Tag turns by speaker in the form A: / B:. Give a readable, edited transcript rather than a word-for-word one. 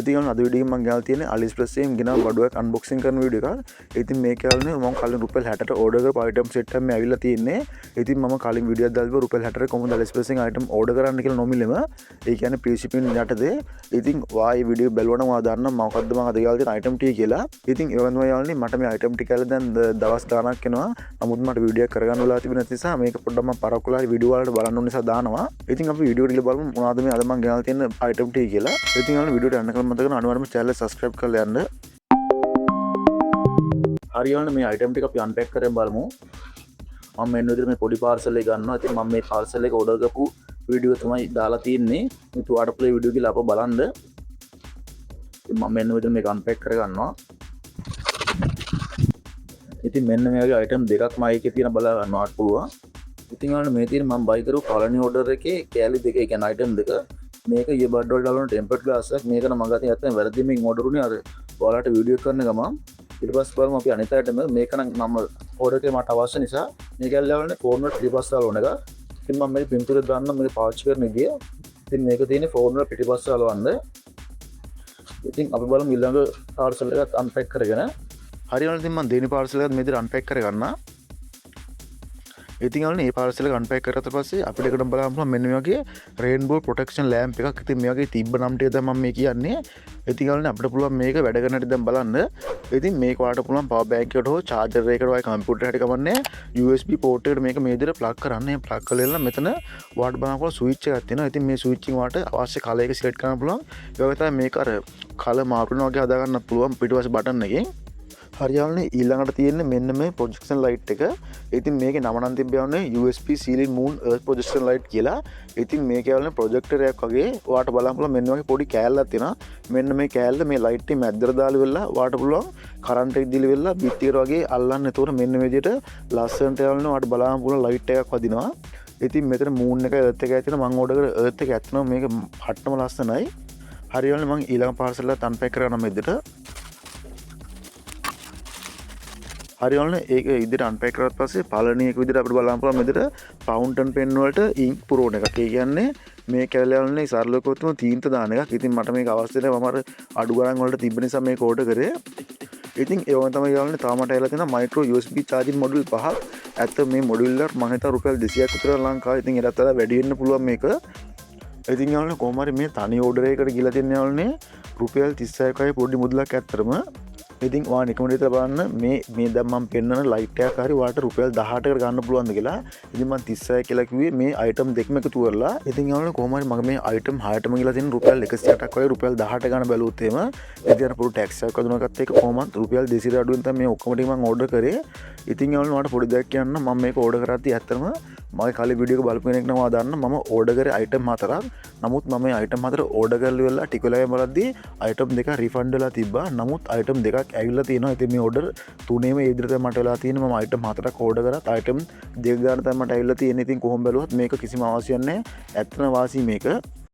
A: ඉතින් අද වීඩියෝ එකෙන් මම ගෙනල්ලා තියෙන්නේ AliExpress එකෙන් ගෙනාව බඩුවක් අන්බොක්සින් කරන වීඩියෝ එකක්. ඉතින් මේක යාළුවනේ මම කලින් රුපියල් 60ට ඕඩර් කරපු අයිටම් සෙට් එකක් මේ ඇවිල්ලා තියෙන්නේ. ඉතින් මම කලින් වීඩියෝ එකක් දාලා රුපියල් 60ට කොහොමද AliExpress එකෙන් අයිටම් ඕඩර් කරන්න කියලා නොමිලෙම. ඒ කියන්නේ free shipping යටතේ. ඉතින් වායි වීඩියෝ බැලුවනම් ඔයා දන්නා මොකද්ද මම අද ගෙනල්ලා තියෙන අයිටම් ටික කියලා. ඉතින් ඒ වගේම යාළුවනේ මට මේ අයිටම් ටික කියලා දැන් දවස් ගාණක් වෙනවා. නමුත් මට වීඩියෝ එක කරගන්න වෙලා තිබෙන නිසා මේක පොඩ්ඩක් මම පරක්කුලා වීඩියෝ වලට බලන්න ඕන නිසා දානවා. ඉතින් අපි වීඩියෝ එක බලමු මොනවද මේ අද මම ගෙනල්ලා තියෙන අයිටම් ටික කියලා. ඉතින් යාළුවනේ වීඩියෝට යන්න කලින් මතක කරගන්න අනිවාර්යයෙන්ම channel එක subscribe කරලා යන්න. හරි යාළුවනේ මේ අයිටම් ටික අපි අන්පැක් කරගෙන බලමු. මම මෙන්න විදිහට මේ පොඩි පාර්සල් එක ගන්නවා. ඉතින් මම මේ පාර්සල් එක ඕඩර් කරපු වීඩියෝ තමයි දාලා තියෙන්නේ. මේ තුවාට ප්ලේ වීඩියෝ කියලා අප බලන්න. ඉතින් මම මෙන්න විදිහට මේක අන්පැක් කරගන්නවා. ඉතින් මෙන්න මේ වගේ අයිටම් දෙකක් මම එකේ තියෙන බලා ගන්නවට පුළුවන්. ඉතින් යාළුවනේ මේ තියෙන මම බයි කරපු පළවෙනි ඕඩර් එකේ කෑලි දෙක, ඒ කියන්නේ අයිටම් දෙක. මේක ඊබඩ් වලට දාලා ටෙම්පර්ඩ් ග්ලාස් එකක්. මේක නම් මම ගත්තේ නැත්නම් වැරදි මේක ඕඩර් උනේ අර ඔයාලට වීඩියෝ කරන ගමන්. ඊට පස්සේ බලමු අපි අනිත් අයටම මේක නම් මම ඕඩර් එකේ මට අවශ්‍ය නිසා මේක ඇල්ලවලනේ ෆෝන් වල පිටිපස්ස දාලා ඕන එක. ඉතින් මම මේ පින්තූරය දාන්න මේක පාවිච්චි කරන විදිය. ඉතින් මේක තියෙන්නේ ෆෝන් වල පිටිපස්ස දාලවන්න. ඉතින් අපි බලමු ඊළඟ පාර්සල් එකත් අන්පැක් කරගෙන. හරියනවා. ඉතින් මම දෙවෙනි පාර්සල් එකත් මේ විදිහට අන්පැක් කරගන්නවා. ඉතින් යාළුවනේ මේ පාර්සල් එක අන්පැක් කරලා පස්සේ අපිට එකට බලන්න පුළුවන් මෙන්න මේ වගේ රේන්බෝ ප්‍රොටෙක්ෂන් ලෑම්ප් එකක්. ඉතින් මේ වගේ තිබ්බ නම් ටික තමයි මම මේ කියන්නේ. ඉතින් යාළුවනේ අපිට පුළුවන් මේක වැඩ කරන හැටි දැන් බලන්න. ඉතින් මේක ඔයාලට පුළුවන් පවර් බැංක් එකට හෝ චාර්ජර් එකකට වයි කම්පියුටර් එකට කමන්නේ USB පෝට් එකට මේක මේ විදිහට ප්ලග් කරන්න. මේ ප්ලග් කරලා මෙතන ඔයාලට බලන්න පුළුවන් ස්විච් එකක් තියෙනවා. ඉතින් මේ ස්විච් එකෙන් ඔයාලට අවශ්‍ය කලර් එක සිලෙක්ට් කරන්න පුළුවන්. ඒ වගේ තමයි මේක අර කලර් මාරු වෙනවා වගේ හදා ගන්නත් පුළුවන් පිටිපස්සේ බටන් එකෙන්. හරියාළුවනේ ඊළඟට තියෙන්නේ මෙන්න මේ ප්‍රොජෙක්ෂන් ලයිට් එක. ඉතින් මේකේ නම නම් තිබ්බයන්නේ USB Ceiling Moon Earth Projection Light කියලා. ඉතින් මේක යාළුවනේ ප්‍රොජෙක්ටර් එකක් වගේ ඔයාලට බලන්න පුළුවන් මෙන්න වගේ පොඩි කෑල්ලක් තියෙනවා. මෙන්න මේ කෑල්ල මේ ලයිට් එක මැද්දට දාලා වෙලා ඔයාලට පුළුවන් කරන්ට් එක දීලා වෙලා පිටියට වගේ අල්ලන්න. එතකොට මෙන්න මේ විදිහට ලස්සනට යාළුවනේ ඔයාලට බලන්න පුළුවන් ලයිට් එකක් වදිනවා. ඉතින් මෙතන මූන් එක Earth එකයි තියෙනවා. මම ඕඩර් කරේ Earth එක ඇත්තනම මේක හට්ටම ලස්සනයි. හරියාළුවනේ මම ඊළඟ පාර්සල් එක අන්පැක් කරගන්නවා මේ විදිහට. හරියාළුවනේ ඒක ඉදිරියට අන්පැක් කරලා පස්සේ පළවෙනි එක විදිහට අපිට බලන්න පුළුවන් මෙතන ෆවුන්ටන් පෙන් වලට ඉන්ක් පුරවන එකක්. ඒ කියන්නේ මේ කැලෑවලනේ සරලව කොතුම තීන්ත දාන එකක්. ඉතින් මට මේක අවශ්‍ය නැහැ. මම අර අඩු ගණන් වලට තිබ්බ නිසා මේක ඕඩර් කරේ. ඉතින් ඒ වගේ තමයි යාළුවනේ තාමට ඇවිල්ලා තියෙන මයික්‍රෝ USB charging module පහක්. ඇත්ත මේ මොඩියුල් එකට මම හිතා රුපියල් 200ක් විතර ලංකාවේ. ඉතින් ඒකට වඩා වැඩි වෙන්න පුළුවන් මේක. ඉතින් යාළුවනේ කොහොම හරි මේ තනි ඕඩර් එකකට ගිහලා තියෙන යාළුවනේ රුපියල් 36කයි පොඩි මුදලක් ඇත්තරම. ඉතින් ඔයා නිකමට හිතලා බලන්න මේ දැන් මම පෙන්නන ලයිට් එකක් හරි ඔයාලට රුපියල් 18කට ගන්න පුළුවන්ද කියලා. ඉතින් මම 36 කියලා කිව්වේ මේ අයිටම් දෙකම එකතු කරලා. ඉතින් යාළුවනේ කොහොම හරි මගේ මේ අයිටම් 6ටම ගිහලා තියෙන රුපියල් 108ක් වගේ රුපියල් 18 ගන්න බැලුවොත් එහෙම ඉතින් අර පොඩි ටැක්ස් එකක් වදුනකත් ඒක කොහොමත් රුපියල් 200 අඩුවෙන් තමයි මේ ඔක්කොම ටික මම ඕඩර් කරේ. ඉතින් යාළුවනේ මට පොඩි දෙයක් කියන්න මම මේක ඕඩර් කරද්දී ඇත්තටම මගේ කලින් වීඩියෝ එක බලපු කෙනෙක් නම් ඔයා දන්න මම ඕඩර් කරේ අයිටම් 4ක්. නමුත් මම මේ අයිටම් 4 ඕඩර් කරලා ඉවරලා ටික වෙලාවකින් බලද්දී අයිටම් දෙක රිෆන්ඩ් වෙලා තිබ්බා. නමුත් අයිටම් දෙකක් ඇවිල්ලා තියෙනවා. ඉතින් මේ ඕඩර් තුනේම ඒ විදිහට තමයි මට වෙලා තියෙන්නේ. මම අයිටම් 4ක් ඕඩර් කරත් අයිටම් දෙක ගන්න තමයි මට ඇවිල්ලා තියෙන්නේ. ඉතින් කොහොම බැලුවත් මේක කිසිම අවශ්‍යයක් නැහැ. ඇත්තම වාසි මේක.